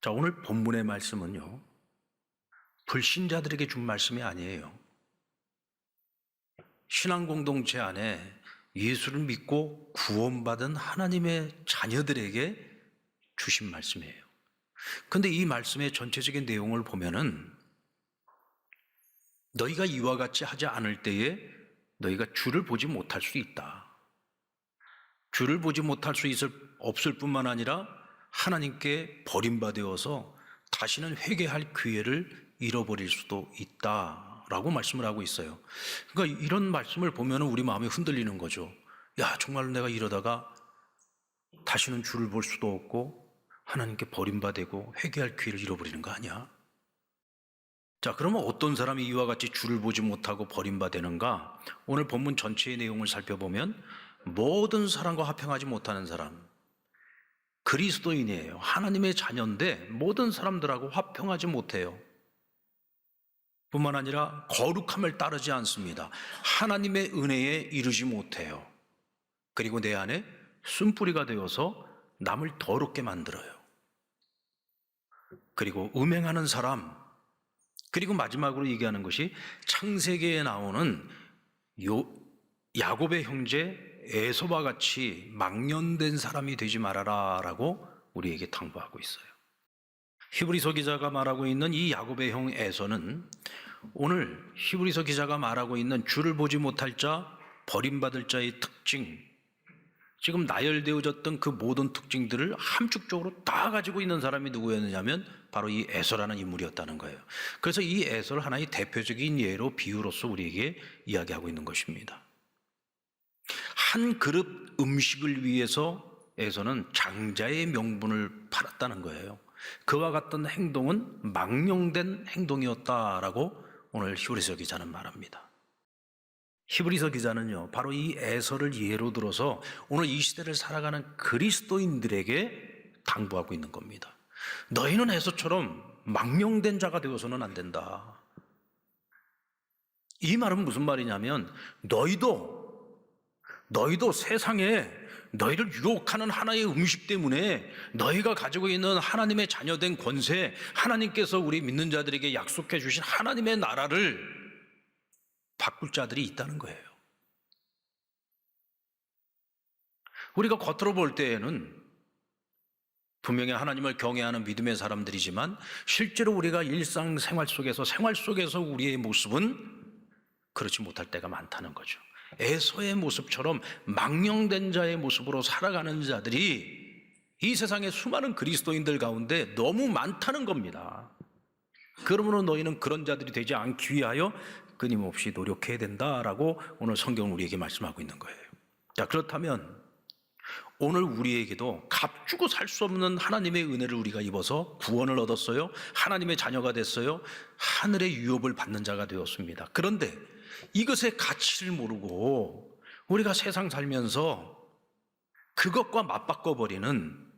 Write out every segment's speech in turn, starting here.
자, 오늘 본문의 말씀은요, 불신자들에게 준 말씀이 아니에요. 신앙 공동체 안에 예수를 믿고 구원받은 하나님의 자녀들에게 주신 말씀이에요. 근데 이 말씀의 전체적인 내용을 보면은 너희가 이와 같이 하지 않을 때에 너희가 주를 보지 못할 수 있다. 주를 보지 못할 수 없을 뿐만 아니라 하나님께 버림받아서 다시는 회개할 기회를 잃어버릴 수도 있다라고 말씀을 하고 있어요. 그러니까 이런 말씀을 보면 우리 마음이 흔들리는 거죠. 야, 정말로 내가 이러다가 다시는 주를 볼 수도 없고 하나님께 버림받고 회개할 기회를 잃어버리는 거 아니야? 자, 그러면 어떤 사람이 이와 같이 주를 보지 못하고 버림받는가? 오늘 본문 전체의 내용을 살펴보면 모든 사람과 화평하지 못하는 사람, 그리스도인이에요. 하나님의 자녀인데 모든 사람들하고 화평하지 못해요. 뿐만 아니라 거룩함을 따르지 않습니다. 하나님의 은혜에 이르지 못해요. 그리고 내 안에 쓴뿌리가 되어서 남을 더럽게 만들어요. 그리고 음행하는 사람, 그리고 마지막으로 얘기하는 것이 창세기에 나오는 야곱의 형제 에서와 같이 망령된 사람이 되지 말아라 라고 우리에게 당부하고 있어요. 히브리서 기자가 말하고 있는 이 야곱의 형 에서는 오늘 히브리서 기자가 말하고 있는 주를 보지 못할 자, 버림받을 자의 특징, 지금 나열되어졌던 그 모든 특징들을 함축적으로 다 가지고 있는 사람이 누구였느냐면 바로 이 에서라는 인물이었다는 거예요. 그래서 이 에서를 하나의 대표적인 예로 비유로서 우리에게 이야기하고 있는 것입니다. 한 그릇 음식을 위해서 에서는 장자의 명분을 팔았다는 거예요. 그와 같은 행동은 망령된 행동이었다라고 오늘 히브리서 기자는 말합니다. 히브리서 기자는요, 바로 이 에서를 예로 들어서 오늘 이 시대를 살아가는 그리스도인들에게 당부하고 있는 겁니다. 너희는 에서처럼 망령된 자가 되어서는 안 된다. 이 말은 무슨 말이냐면 너희도 세상에 너희를 유혹하는 하나의 음식 때문에 너희가 가지고 있는 하나님의 자녀된 권세, 하나님께서 우리 믿는 자들에게 약속해 주신 하나님의 나라를 바꿀 자들이 있다는 거예요. 우리가 겉으로 볼 때에는 분명히 하나님을 경외하는 믿음의 사람들이지만 실제로 우리가 일상생활 속에서 우리의 모습은 그렇지 못할 때가 많다는 거죠. 에서의 모습처럼 망령된 자의 모습으로 살아가는 자들이 이 세상의 수많은 그리스도인들 가운데 너무 많다는 겁니다. 그러므로 너희는 그런 자들이 되지 않기 위하여 끊임없이 노력해야 된다라고 오늘 성경은 우리에게 말씀하고 있는 거예요. 자, 그렇다면 오늘 우리에게도 값주고 살 수 없는 하나님의 은혜를 우리가 입어서 구원을 얻었어요. 하나님의 자녀가 됐어요. 하늘의 유업을 받는 자가 되었습니다. 그런데 이것의 가치를 모르고 우리가 세상 살면서 그것과 맞바꿔버리는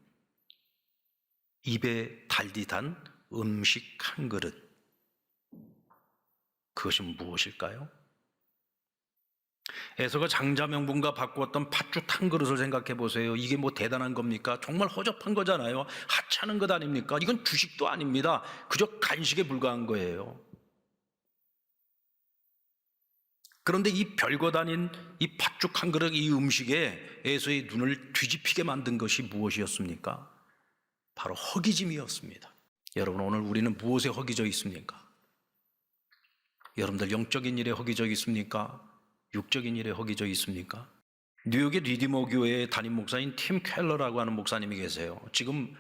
입에 달디 단 음식 한 그릇, 그것이 무엇일까요? 에서가 장자 명분과 바꾸었던 팥죽 한 그릇을 생각해 보세요. 이게 뭐 대단한 겁니까? 정말 허접한 거잖아요. 하찮은 것 아닙니까? 이건 주식도 아닙니다. 그저 간식에 불과한 거예요. 그런데 이 별것 아닌 이 팥죽 한 그릇 이 음식에 에서의 눈을 뒤집히게 만든 것이 무엇이었습니까? 바로 허기짐이었습니다. 여러분, 오늘 우리는 무엇에 허기져 있습니까? 여러분들 영적인 일에 허기져 있습니까? 육적인 일에 허기져 있습니까? 뉴욕의 리디머 교회의 담임 목사인 팀 켈러라고 하는 목사님이 계세요. 지금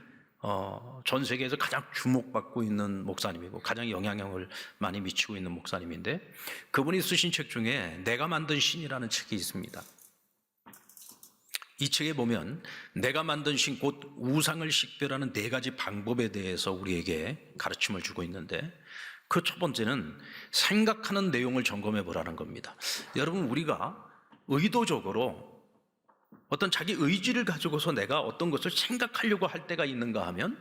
전 세계에서 가장 주목받고 있는 목사님이고 가장 영향력을 많이 미치고 있는 목사님인데 그분이 쓰신 책 중에 내가 만든 신이라는 책이 있습니다. 이 책에 보면 내가 만든 신, 곧 우상을 식별하는 4가지 방법에 대해서 우리에게 가르침을 주고 있는데 그 첫 번째는 생각하는 내용을 점검해 보라는 겁니다. 여러분, 우리가 의도적으로 어떤 자기 의지를 가지고서 내가 어떤 것을 생각하려고 할 때가 있는가 하면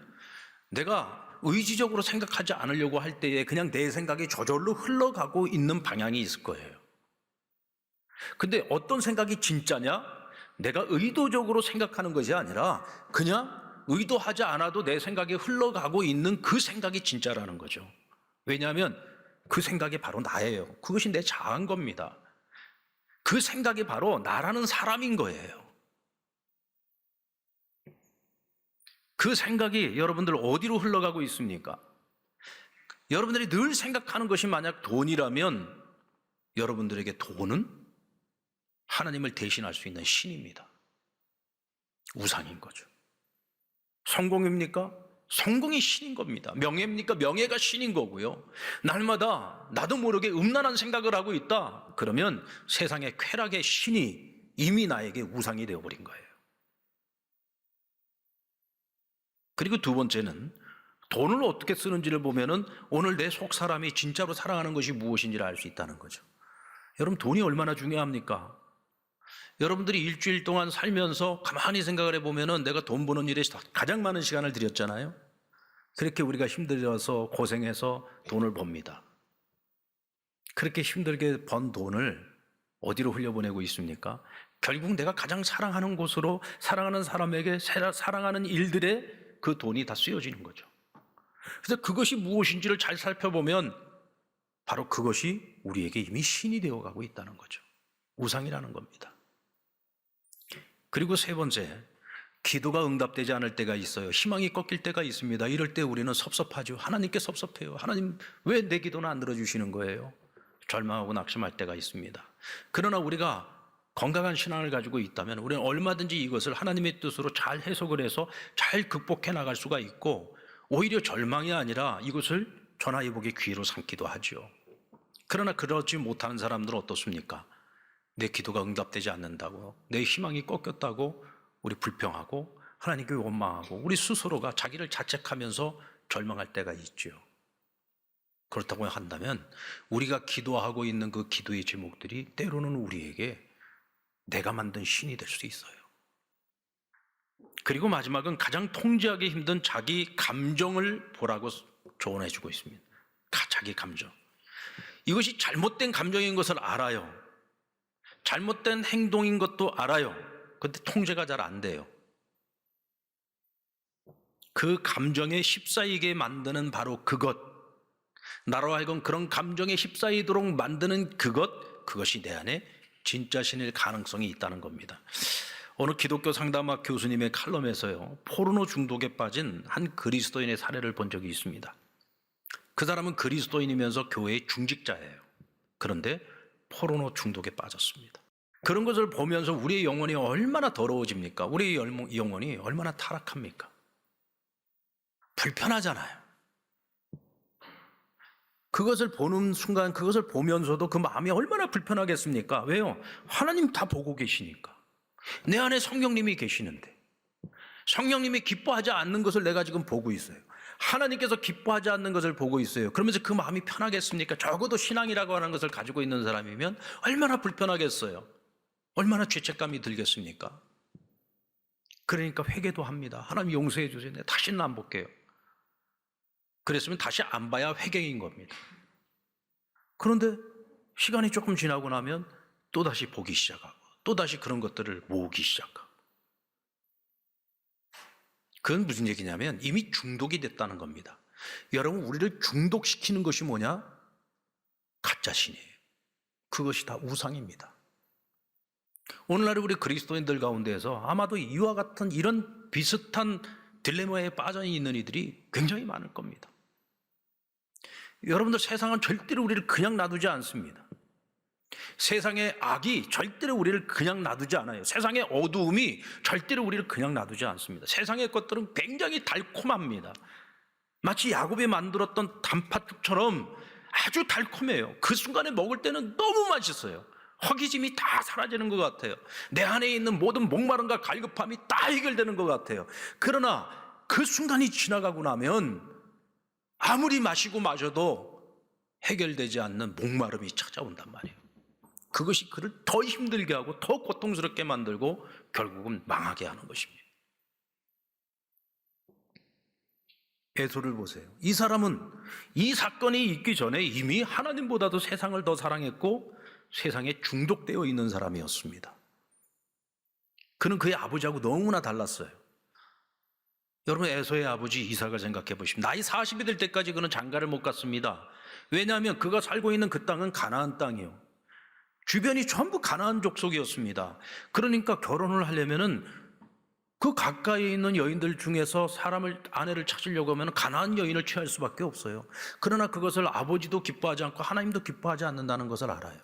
내가 의지적으로 생각하지 않으려고 할 때에 그냥 내 생각이 저절로 흘러가고 있는 방향이 있을 거예요. 근데 어떤 생각이 진짜냐? 내가 의도적으로 생각하는 것이 아니라 그냥 의도하지 않아도 내 생각에 흘러가고 있는 그 생각이 진짜라는 거죠. 왜냐하면 그 생각이 바로 나예요. 그것이 내 자아인 겁니다. 그 생각이 바로 나라는 사람인 거예요. 그 생각이 여러분들 어디로 흘러가고 있습니까? 여러분들이 늘 생각하는 것이 만약 돈이라면 여러분들에게 돈은 하나님을 대신할 수 있는 신입니다. 우상인 거죠. 성공입니까? 성공이 신인 겁니다. 명예입니까? 명예가 신인 거고요. 날마다 나도 모르게 음란한 생각을 하고 있다. 그러면 세상의 쾌락의 신이 이미 나에게 우상이 되어버린 거예요. 그리고 두 번째는 돈을 어떻게 쓰는지를 보면은 오늘 내 속 사람이 진짜로 사랑하는 것이 무엇인지를 알 수 있다는 거죠. 여러분, 돈이 얼마나 중요합니까? 여러분들이 일주일 동안 살면서 가만히 생각을 해보면은 내가 돈 버는 일에 가장 많은 시간을 들였잖아요. 그렇게 우리가 힘들어서 고생해서 돈을 법니다. 그렇게 힘들게 번 돈을 어디로 흘려보내고 있습니까? 결국 내가 가장 사랑하는 곳으로, 사랑하는 사람에게 사랑하는 일들에 그 돈이 다 쓰여지는 거죠. 그래서 그것이 무엇인지를 잘 살펴보면 바로 그것이 우리에게 이미 신이 되어가고 있다는 거죠. 우상이라는 겁니다. 그리고 세 번째, 기도가 응답되지 않을 때가 있어요. 희망이 꺾일 때가 있습니다. 이럴 때 우리는 섭섭하죠. 하나님께 섭섭해요. 하나님, 왜 내 기도는 안 들어주시는 거예요? 절망하고 낙심할 때가 있습니다. 그러나 우리가 건강한 신앙을 가지고 있다면 우리는 얼마든지 이것을 하나님의 뜻으로 잘 해석을 해서 잘 극복해 나갈 수가 있고, 오히려 절망이 아니라 이것을 전화위복의 기회로 삼기도 하죠. 그러나 그러지 못하는 사람들은 어떻습니까? 내 기도가 응답되지 않는다고, 내 희망이 꺾였다고 우리 불평하고 하나님께 원망하고 우리 스스로가 자기를 자책하면서 절망할 때가 있죠. 그렇다고 한다면 우리가 기도하고 있는 그 기도의 제목들이 때로는 우리에게 내가 만든 신이 될 수 있어요. 그리고 마지막은 가장 통제하기 힘든 자기 감정을 보라고 조언해 주고 있습니다. 자기 감정. 이것이 잘못된 감정인 것을 알아요. 잘못된 행동인 것도 알아요. 그런데 통제가 잘 안 돼요. 그 감정에 휩싸이게 만드는 바로 그것, 나로 하여금 그런 감정에 휩싸이도록 만드는 그것이 내 안에 진짜 신일 가능성이 있다는 겁니다. 어느 기독교 상담학 교수님의 칼럼에서요, 포르노 중독에 빠진 한 그리스도인의 사례를 본 적이 있습니다. 그 사람은 그리스도인이면서 교회의 중직자예요. 그런데 포르노 중독에 빠졌습니다. 그런 것을 보면서 우리의 영혼이 얼마나 더러워집니까? 우리의 영혼이 얼마나 타락합니까? 불편하잖아요. 그것을 보는 순간, 그것을 보면서도 그 마음이 얼마나 불편하겠습니까? 왜요? 하나님 다 보고 계시니까. 내 안에 성령님이 계시는데, 성령님이 기뻐하지 않는 것을 내가 지금 보고 있어요. 하나님께서 기뻐하지 않는 것을 보고 있어요. 그러면서 그 마음이 편하겠습니까? 적어도 신앙이라고 하는 것을 가지고 있는 사람이면 얼마나 불편하겠어요. 얼마나 죄책감이 들겠습니까? 그러니까 회개도 합니다. 하나님 용서해 주세요. 내가 다시는 안 볼게요. 그랬으면 다시 안 봐야 회개인 겁니다. 그런데 시간이 조금 지나고 나면 또다시 보기 시작하고 또다시 그런 것들을 모으기 시작하고. 그건 무슨 얘기냐면 이미 중독이 됐다는 겁니다. 여러분, 우리를 중독시키는 것이 뭐냐? 가짜신이에요. 그것이 다 우상입니다. 오늘날 우리 그리스도인들 가운데에서 아마도 이와 같은 이런 비슷한 딜레마에 빠져 있는 이들이 굉장히 많을 겁니다. 여러분들, 세상은 절대로 우리를 그냥 놔두지 않습니다. 세상의 악이 절대로 우리를 그냥 놔두지 않아요. 세상의 어두움이 절대로 우리를 그냥 놔두지 않습니다. 세상의 것들은 굉장히 달콤합니다. 마치 야곱이 만들었던 단팥죽처럼 아주 달콤해요. 그 순간에 먹을 때는 너무 맛있어요. 허기짐이 다 사라지는 것 같아요. 내 안에 있는 모든 목마름과 갈급함이 다 해결되는 것 같아요. 그러나 그 순간이 지나가고 나면 아무리 마시고 마셔도 해결되지 않는 목마름이 찾아온단 말이에요. 그것이 그를 더 힘들게 하고 더 고통스럽게 만들고 결국은 망하게 하는 것입니다. 에서를 보세요. 이 사람은 이 사건이 있기 전에 이미 하나님보다도 세상을 더 사랑했고 세상에 중독되어 있는 사람이었습니다. 그는 그의 아버지하고 너무나 달랐어요. 여러분, 에서의 아버지 이삭을 생각해 보십시오. 나이 40이 될 때까지 그는 장가를 못 갔습니다. 왜냐하면 그가 살고 있는 그 땅은 가나안 땅이요, 주변이 전부 가나안 족속이었습니다. 그러니까 결혼을 하려면은 그 가까이에 있는 여인들 중에서 아내를 찾으려고 하면 가나안 여인을 취할 수밖에 없어요. 그러나 그것을 아버지도 기뻐하지 않고 하나님도 기뻐하지 않는다는 것을 알아요.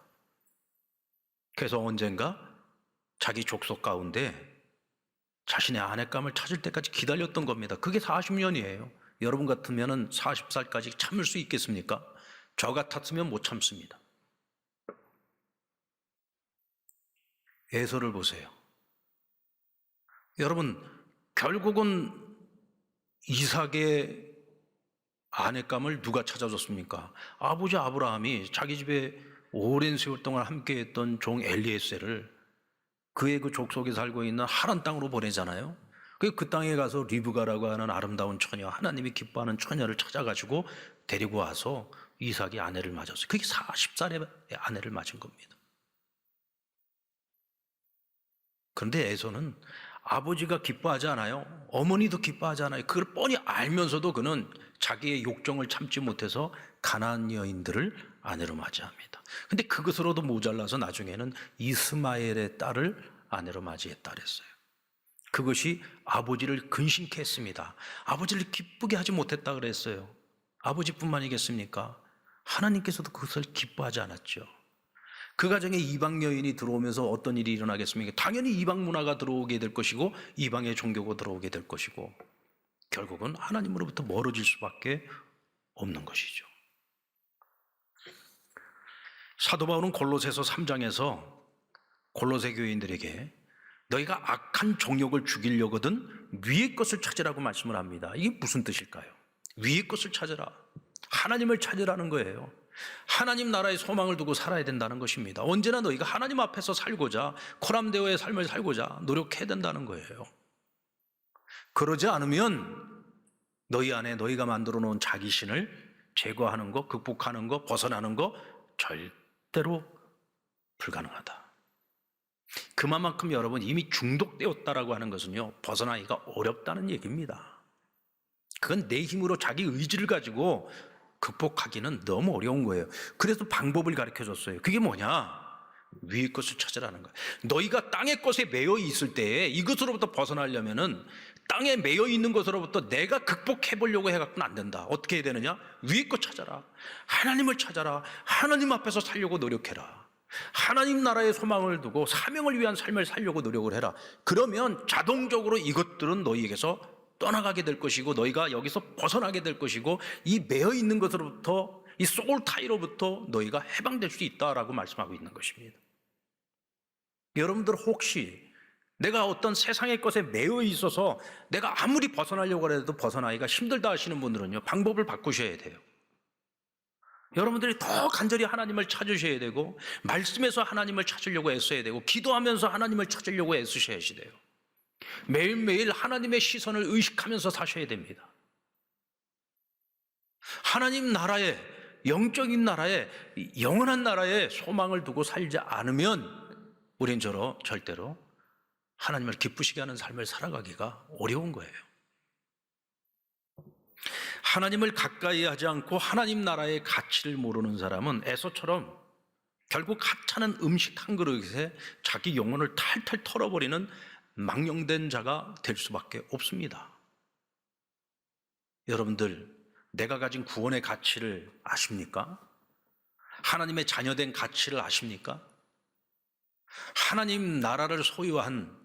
그래서 언젠가 자기 족속 가운데 자신의 아내감을 찾을 때까지 기다렸던 겁니다. 그게 40년이에요. 여러분 같으면 40살까지 참을 수 있겠습니까? 저 같았으면 못 참습니다. 에서를 보세요. 여러분, 결국은 이삭의 아내감을 누가 찾아줬습니까? 아버지 아브라함이 자기 집에 오랜 세월 동안 함께했던 종 엘리에셀을 그의 그 족속에 살고 있는 하란 땅으로 보내잖아요. 그 땅에 가서 리브가라고 하는 아름다운 처녀, 하나님이 기뻐하는 처녀를 찾아가지고 데리고 와서 이삭이 아내를 맞았어요. 그게 40살에 아내를 맞은 겁니다. 그런데 에서는 아버지가 기뻐하지 않아요. 어머니도 기뻐하지 않아요. 그걸 뻔히 알면서도 그는 자기의 욕정을 참지 못해서 가나안 여인들을 아내로 맞이합니다. 근데 그것으로도 모자라서 나중에는 이스마엘의 딸을 아내로 맞이했다 그랬어요. 그것이 아버지를 근심케 했습니다. 아버지를 기쁘게 하지 못했다 그랬어요. 아버지뿐만이겠습니까? 하나님께서도 그것을 기뻐하지 않았죠. 그 가정에 이방 여인이 들어오면서 어떤 일이 일어나겠습니까? 당연히 이방 문화가 들어오게 될 것이고 이방의 종교가 들어오게 될 것이고 결국은 하나님으로부터 멀어질 수밖에 없는 것이죠. 사도 바울은 골로새서 3장에서 골로새 교인들에게 너희가 악한 정욕을 죽이려거든 위의 것을 찾으라고 말씀을 합니다. 이게 무슨 뜻일까요? 위의 것을 찾으라, 하나님을 찾으라는 거예요. 하나님 나라의 소망을 두고 살아야 된다는 것입니다. 언제나 너희가 하나님 앞에서 살고자, 코람데오의 삶을 살고자 노력해야 된다는 거예요. 그러지 않으면 너희 안에 너희가 만들어 놓은 자기신을 제거하는 거, 극복하는 거, 벗어나는 거 절대로 불가능하다. 그만큼 여러분 이미 중독되었다라고 하는 것은요, 벗어나기가 어렵다는 얘기입니다. 그건 내 힘으로 자기 의지를 가지고 극복하기는 너무 어려운 거예요. 그래서 방법을 가르쳐줬어요. 그게 뭐냐? 위의 것을 찾으라는 거예요. 너희가 땅의 것에 매여 있을 때 이것으로부터 벗어나려면은 땅에 매여 있는 것으로부터 내가 극복해 보려고 해갖고는 안 된다. 어떻게 해야 되느냐? 위의 것 찾아라. 하나님을 찾아라. 하나님 앞에서 살려고 노력해라. 하나님 나라의 소망을 두고 사명을 위한 삶을 살려고 노력을 해라. 그러면 자동적으로 이것들은 너희에게서 떠나가게 될 것이고 너희가 여기서 벗어나게 될 것이고 이 매여 있는 것으로부터, 이 소울 타이로부터 너희가 해방될 수 있다라고 말씀하고 있는 것입니다. 여러분들 혹시 내가 어떤 세상의 것에 매여 있어서 내가 아무리 벗어나려고 해도 벗어나기가 힘들다 하시는 분들은요, 방법을 바꾸셔야 돼요. 여러분들이 더 간절히 하나님을 찾으셔야 되고 말씀에서 하나님을 찾으려고 애써야 되고 기도하면서 하나님을 찾으려고 애쓰셔야 돼요. 매일매일 하나님의 시선을 의식하면서 사셔야 됩니다. 하나님 나라에, 영적인 나라에, 영원한 나라에 소망을 두고 살지 않으면 우린 절대로 하나님을 기쁘시게 하는 삶을 살아가기가 어려운 거예요. 하나님을 가까이 하지 않고 하나님 나라의 가치를 모르는 사람은 에서처럼 결국 하찮은 음식 한 그릇에 자기 영혼을 탈탈 털어버리는 망령된 자가 될 수밖에 없습니다. 여러분들, 내가 가진 구원의 가치를 아십니까? 하나님의 자녀된 가치를 아십니까? 하나님 나라를 소유한,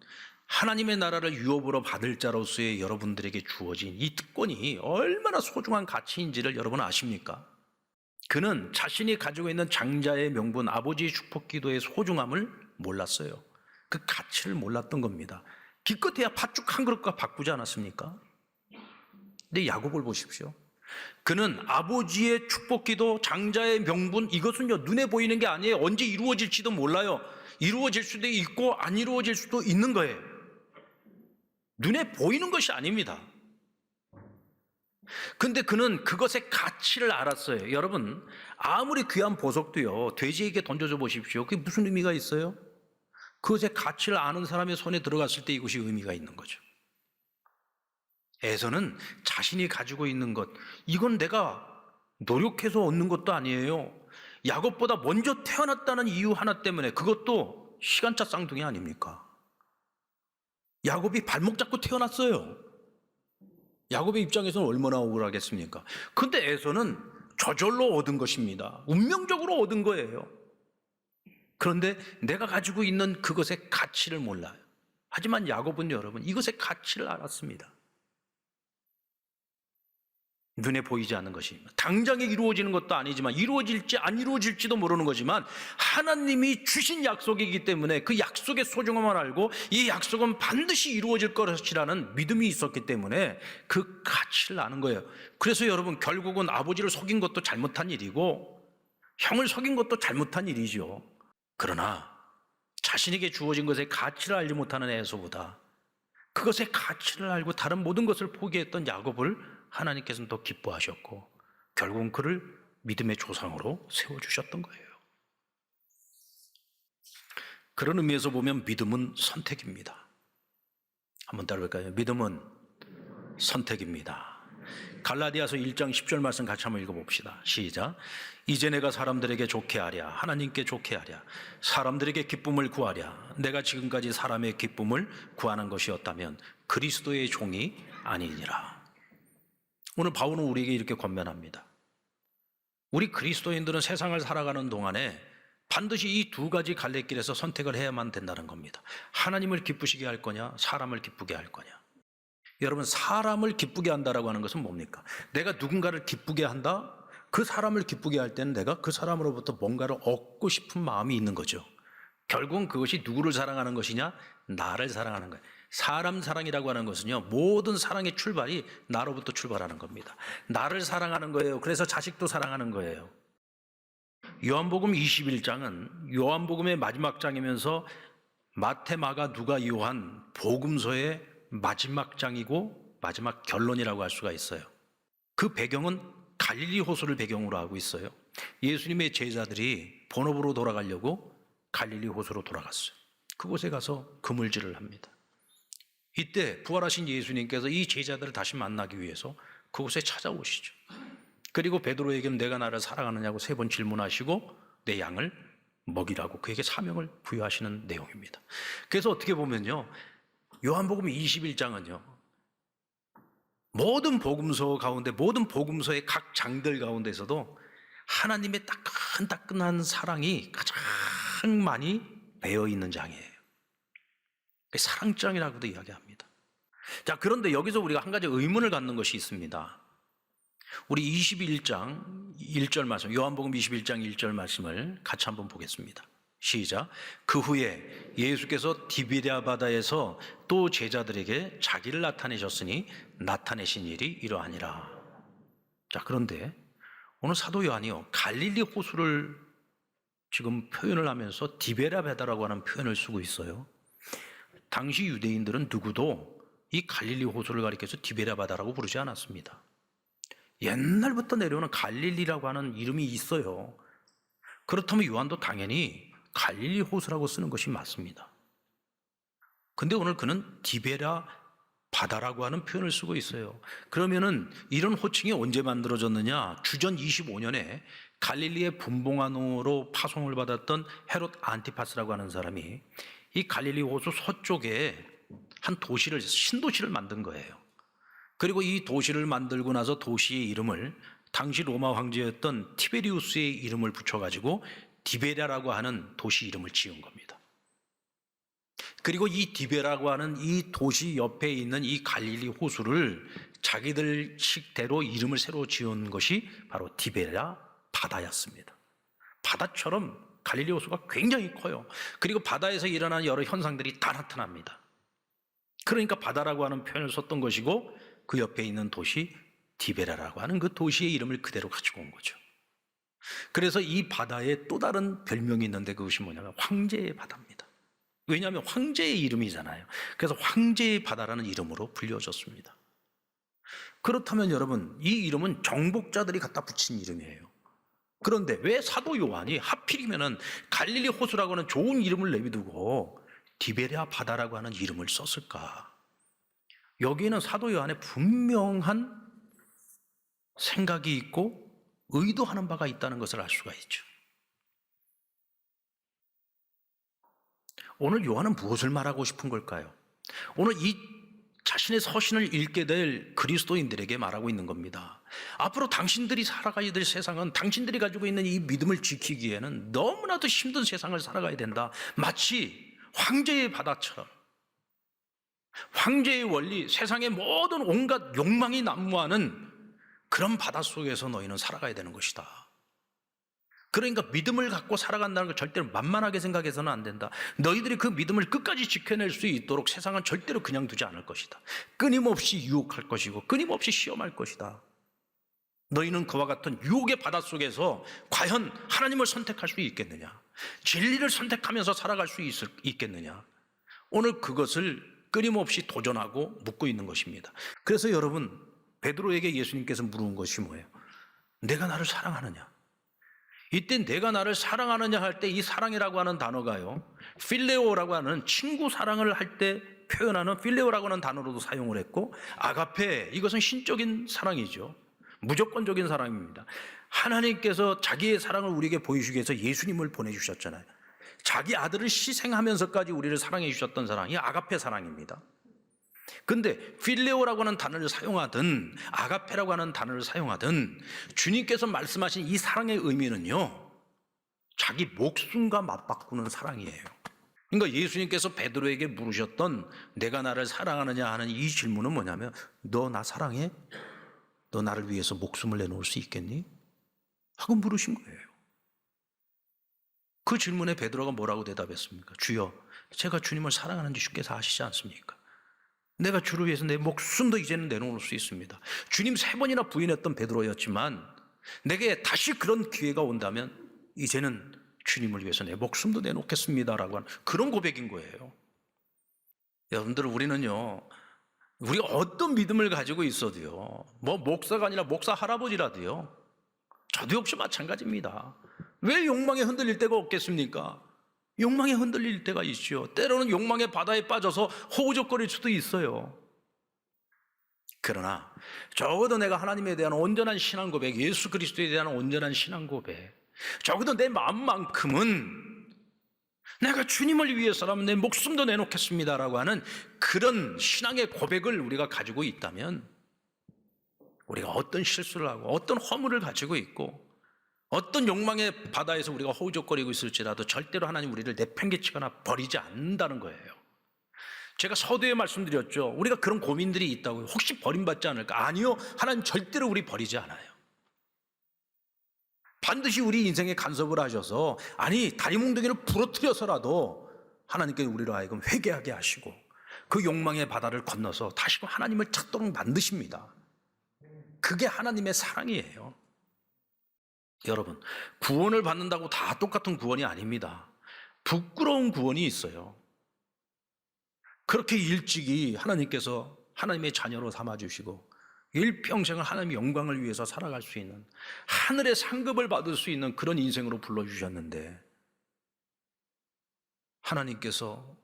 하나님의 나라를 유업으로 받을 자로서의 여러분들에게 주어진 이 특권이 얼마나 소중한 가치인지를 여러분 아십니까? 그는 자신이 가지고 있는 장자의 명분, 아버지의 축복기도의 소중함을 몰랐어요. 그 가치를 몰랐던 겁니다. 기껏해야 팥죽 한 그릇과 바꾸지 않았습니까? 근데 야곱을 보십시오. 그는 아버지의 축복기도, 장자의 명분, 이것은요 눈에 보이는 게 아니에요. 언제 이루어질지도 몰라요. 이루어질 수도 있고 안 이루어질 수도 있는 거예요. 눈에 보이는 것이 아닙니다. 근데 그는 그것의 가치를 알았어요. 여러분, 아무리 귀한 보석도요 돼지에게 던져줘 보십시오. 그게 무슨 의미가 있어요? 그것의 가치를 아는 사람의 손에 들어갔을 때 이것이 의미가 있는 거죠. 에서는 자신이 가지고 있는 것, 이건 내가 노력해서 얻는 것도 아니에요. 야곱보다 먼저 태어났다는 이유 하나 때문에, 그것도 시간차 쌍둥이 아닙니까? 야곱이 발목 잡고 태어났어요. 야곱의 입장에서는 얼마나 억울하겠습니까? 근데 에서는 저절로 얻은 것입니다. 운명적으로 얻은 거예요. 그런데 내가 가지고 있는 그것의 가치를 몰라요. 하지만 야곱은 여러분, 이것의 가치를 알았습니다. 눈에 보이지 않는 것입니다. 당장에 이루어지는 것도 아니지만, 이루어질지 안 이루어질지도 모르는 거지만, 하나님이 주신 약속이기 때문에 그 약속의 소중함을 알고 이 약속은 반드시 이루어질 것이라는 믿음이 있었기 때문에 그 가치를 아는 거예요. 그래서 여러분, 결국은 아버지를 속인 것도 잘못한 일이고 형을 속인 것도 잘못한 일이죠. 그러나 자신에게 주어진 것의 가치를 알지 못하는 에서보다 그것의 가치를 알고 다른 모든 것을 포기했던 야곱을 하나님께서는 더 기뻐하셨고 결국은 그를 믿음의 조상으로 세워주셨던 거예요. 그런 의미에서 보면 믿음은 선택입니다. 한번 따라볼까요? 믿음은 선택입니다. 갈라디아서 1장 10절 말씀 같이 한번 읽어봅시다. 시작. 이제 내가 사람들에게 좋게 하랴, 하나님께 좋게 하랴, 사람들에게 기쁨을 구하랴. 내가 지금까지 사람의 기쁨을 구하는 것이었다면 그리스도의 종이 아니니라. 오늘 바울은 우리에게 이렇게 권면합니다. 우리 그리스도인들은 세상을 살아가는 동안에 반드시 이 두 가지 갈래길에서 선택을 해야만 된다는 겁니다. 하나님을 기쁘시게 할 거냐, 사람을 기쁘게 할 거냐. 여러분, 사람을 기쁘게 한다라고 하는 것은 뭡니까? 내가 누군가를 기쁘게 한다? 그 사람을 기쁘게 할 때는 내가 그 사람으로부터 뭔가를 얻고 싶은 마음이 있는 거죠. 결국은 그것이 누구를 사랑하는 것이냐? 나를 사랑하는 거예요. 사람 사랑이라고 하는 것은요, 모든 사랑의 출발이 나로부터 출발하는 겁니다. 나를 사랑하는 거예요. 그래서 자식도 사랑하는 거예요. 요한복음 21장은 요한복음의 마지막 장이면서 마태, 마가, 누가, 요한 복음서의 마지막 장이고 마지막 결론이라고 할 수가 있어요. 그 배경은 갈릴리 호수를 배경으로 하고 있어요. 예수님의 제자들이 본업으로 돌아가려고 갈릴리 호수로 돌아갔어요. 그곳에 가서 그물질을 합니다. 이때 부활하신 예수님께서 이 제자들을 다시 만나기 위해서 그곳에 찾아오시죠. 그리고 베드로에게는 내가 나를 사랑하느냐고 3번 질문하시고 내 양을 먹이라고 그에게 사명을 부여하시는 내용입니다. 그래서 어떻게 보면요, 요한복음 21장은요, 모든 복음서 가운데, 모든 복음서의 각 장들 가운데서도 하나님의 따끈따끈한 사랑이 가장 많이 배어 있는 장이에요. 사랑장이라고도 이야기합니다. 자, 그런데 여기서 우리가 한 가지 의문을 갖는 것이 있습니다. 우리 21장 1절 말씀, 요한복음 21장 1절 말씀을 같이 한번 보겠습니다. 시작. 그 후에 예수께서 디베랴 바다에서 또 제자들에게 자기를 나타내셨으니 나타내신 일이 이러하니라. 자, 그런데 오늘 사도 요한이요, 갈릴리 호수를 지금 표현을 하면서 디베랴 바다라고 하는 표현을 쓰고 있어요. 당시 유대인들은 누구도 이 갈릴리 호수를 가리켜서 디베랴 바다라고 부르지 않았습니다. 옛날부터 내려오는 갈릴리라고 하는 이름이 있어요. 그렇다면 요한도 당연히 갈릴리 호수라고 쓰는 것이 맞습니다. 근데 오늘 그는 디베랴 바다라고 하는 표현을 쓰고 있어요. 그러면은 이런 호칭이 언제 만들어졌느냐? 주전 25년에 갈릴리의 분봉안으로 파송을 받았던 헤롯 안티파스라고 하는 사람이 이 갈릴리 호수 서쪽에 한 도시를, 신도시를 만든 거예요. 그리고 이 도시를 만들고 나서 도시의 이름을 당시 로마 황제였던 티베리우스의 이름을 붙여가지고 디베랴라고 하는 도시 이름을 지은 겁니다. 그리고 이 디베라고 하는 이 도시 옆에 있는 이 갈릴리 호수를 자기들 식대로 이름을 새로 지은 것이 바로 디베랴 바다였습니다. 바다처럼 갈릴리 호수가 굉장히 커요. 그리고 바다에서 일어나는 여러 현상들이 다 나타납니다. 그러니까 바다라고 하는 표현을 썼던 것이고 그 옆에 있는 도시 디베라라고 하는 그 도시의 이름을 그대로 가지고 온 거죠. 그래서 이 바다에 또 다른 별명이 있는데 그것이 뭐냐면 황제의 바다입니다. 왜냐하면 황제의 이름이잖아요. 그래서 황제의 바다라는 이름으로 불려졌습니다. 그렇다면 여러분, 이 이름은 정복자들이 갖다 붙인 이름이에요. 그런데 왜 사도 요한이 하필이면은 갈릴리 호수라고 하는 좋은 이름을 내비두고 디베랴 바다라고 하는 이름을 썼을까? 여기에는 사도 요한의 분명한 생각이 있고 의도하는 바가 있다는 것을 알 수가 있죠. 오늘 요한은 무엇을 말하고 싶은 걸까요? 오늘 이 자신의 서신을 읽게 될 그리스도인들에게 말하고 있는 겁니다. 앞으로 당신들이 살아가야 될 세상은 당신들이 가지고 있는 이 믿음을 지키기에는 너무나도 힘든 세상을 살아가야 된다. 마치 황제의 바다처럼, 황제의 원리, 세상의 모든 온갖 욕망이 난무하는 그런 바다 속에서 너희는 살아가야 되는 것이다. 그러니까 믿음을 갖고 살아간다는 걸 절대로 만만하게 생각해서는 안 된다. 너희들이 그 믿음을 끝까지 지켜낼 수 있도록 세상은 절대로 그냥 두지 않을 것이다. 끊임없이 유혹할 것이고 끊임없이 시험할 것이다. 너희는 그와 같은 유혹의 바닷속에서 과연 하나님을 선택할 수 있겠느냐? 진리를 선택하면서 살아갈 수 있겠느냐? 오늘 그것을 끊임없이 도전하고 묻고 있는 것입니다. 그래서 여러분, 베드로에게 예수님께서 물은 것이 뭐예요? 내가 나를 사랑하느냐? 이때 내가 나를 사랑하느냐 할 때 이 사랑이라고 하는 단어가요, 필레오라고 하는 친구 사랑을 할 때 표현하는 필레오라고 하는 단어로도 사용을 했고, 아가페, 이것은 신적인 사랑이죠. 무조건적인 사랑입니다. 하나님께서 자기의 사랑을 우리에게 보여주기 위해서 예수님을 보내주셨잖아요. 자기 아들을 희생하면서까지 우리를 사랑해 주셨던 사랑이 아가페 사랑입니다. 근데 필레오라고 하는 단어를 사용하든 아가페라고 하는 단어를 사용하든 주님께서 말씀하신 이 사랑의 의미는요, 자기 목숨과 맞바꾸는 사랑이에요. 그러니까 예수님께서 베드로에게 물으셨던 내가 나를 사랑하느냐 하는 이 질문은 뭐냐면, 너 나 사랑해? 너 나를 위해서 목숨을 내놓을 수 있겠니? 하고 물으신 거예요. 그 질문에 베드로가 뭐라고 대답했습니까? 주여, 제가 주님을 사랑하는지 주께서 아시지 않습니까? 내가 주를 위해서 내 목숨도 이제는 내놓을 수 있습니다. 주님 3번이나 부인했던 베드로였지만 내게 다시 그런 기회가 온다면 이제는 주님을 위해서 내 목숨도 내놓겠습니다라고 하는 그런 고백인 거예요. 여러분들, 우리는요, 우리가 어떤 믿음을 가지고 있어도요, 뭐 목사가 아니라 목사 할아버지라도요, 저도 역시 마찬가지입니다. 왜 욕망에 흔들릴 때가 없겠습니까? 욕망에 흔들릴 때가 있죠. 때로는 욕망의 바다에 빠져서 허우적거릴 수도 있어요. 그러나 적어도 내가 하나님에 대한 온전한 신앙 고백, 예수 그리스도에 대한 온전한 신앙 고백, 적어도 내 마음만큼은 내가 주님을 위해서라면 내 목숨도 내놓겠습니다라고 하는 그런 신앙의 고백을 우리가 가지고 있다면, 우리가 어떤 실수를 하고 어떤 허물을 가지고 있고 어떤 욕망의 바다에서 우리가 허우적거리고 있을지라도 절대로 하나님 우리를 내팽개치거나 버리지 않는다는 거예요. 제가 서두에 말씀드렸죠. 우리가 그런 고민들이 있다고요. 혹시 버림받지 않을까? 아니요, 하나님 절대로 우리 버리지 않아요. 반드시 우리 인생에 간섭을 하셔서, 아니 다리뭉둥이를 부러뜨려서라도 하나님께 우리로 하여금 회개하게 하시고 그 욕망의 바다를 건너서 다시금 하나님을 찾도록 만드십니다. 그게 하나님의 사랑이에요. 여러분, 구원을 받는다고 다 똑같은 구원이 아닙니다. 부끄러운 구원이 있어요. 그렇게 일찍이 하나님께서 하나님의 자녀로 삼아주시고 일평생을 하나님의 영광을 위해서 살아갈 수 있는, 하늘의 상급을 받을 수 있는 그런 인생으로 불러주셨는데, 하나님께서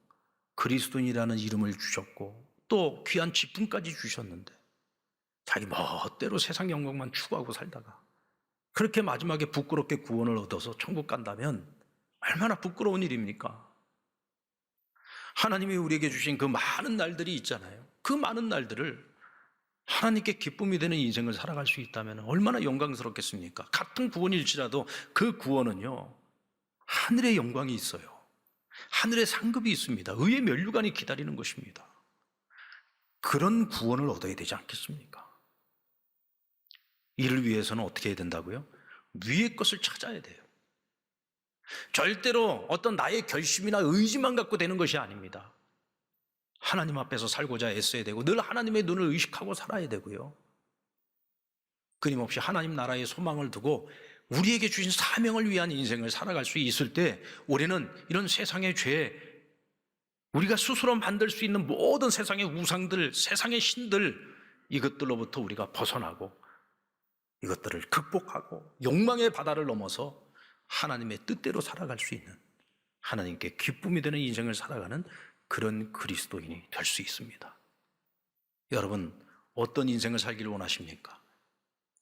그리스도인이라는 이름을 주셨고 또 귀한 직분까지 주셨는데 자기 멋대로 세상 영광만 추구하고 살다가 그렇게 마지막에 부끄럽게 구원을 얻어서 천국 간다면 얼마나 부끄러운 일입니까? 하나님이 우리에게 주신 그 많은 날들이 있잖아요. 그 많은 날들을 하나님께 기쁨이 되는 인생을 살아갈 수 있다면 얼마나 영광스럽겠습니까? 같은 구원일지라도 그 구원은요, 하늘의 영광이 있어요. 하늘의 상급이 있습니다. 의의 면류관이 기다리는 것입니다. 그런 구원을 얻어야 되지 않겠습니까? 이를 위해서는 어떻게 해야 된다고요? 위의 것을 찾아야 돼요. 절대로 어떤 나의 결심이나 의지만 갖고 되는 것이 아닙니다. 하나님 앞에서 살고자 애써야 되고 늘 하나님의 눈을 의식하고 살아야 되고요. 끊임없이 하나님 나라의 소망을 두고 우리에게 주신 사명을 위한 인생을 살아갈 수 있을 때 우리는 이런 세상의 죄, 우리가 스스로 만들 수 있는 모든 세상의 우상들, 세상의 신들, 이것들로부터 우리가 벗어나고 이것들을 극복하고 욕망의 바다를 넘어서 하나님의 뜻대로 살아갈 수 있는, 하나님께 기쁨이 되는 인생을 살아가는 그런 그리스도인이 될 수 있습니다. 여러분, 어떤 인생을 살기를 원하십니까?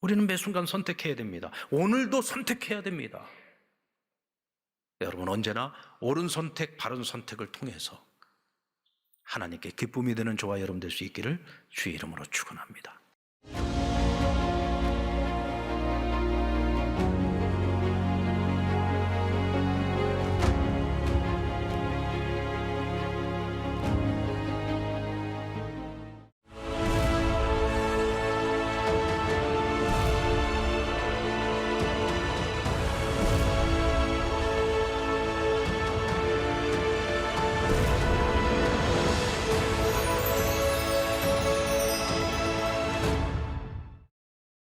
우리는 매 순간 선택해야 됩니다. 오늘도 선택해야 됩니다. 여러분, 언제나 옳은 선택, 바른 선택을 통해서 하나님께 기쁨이 되는 저와 여러분 될 수 있기를 주의 이름으로 축원합니다.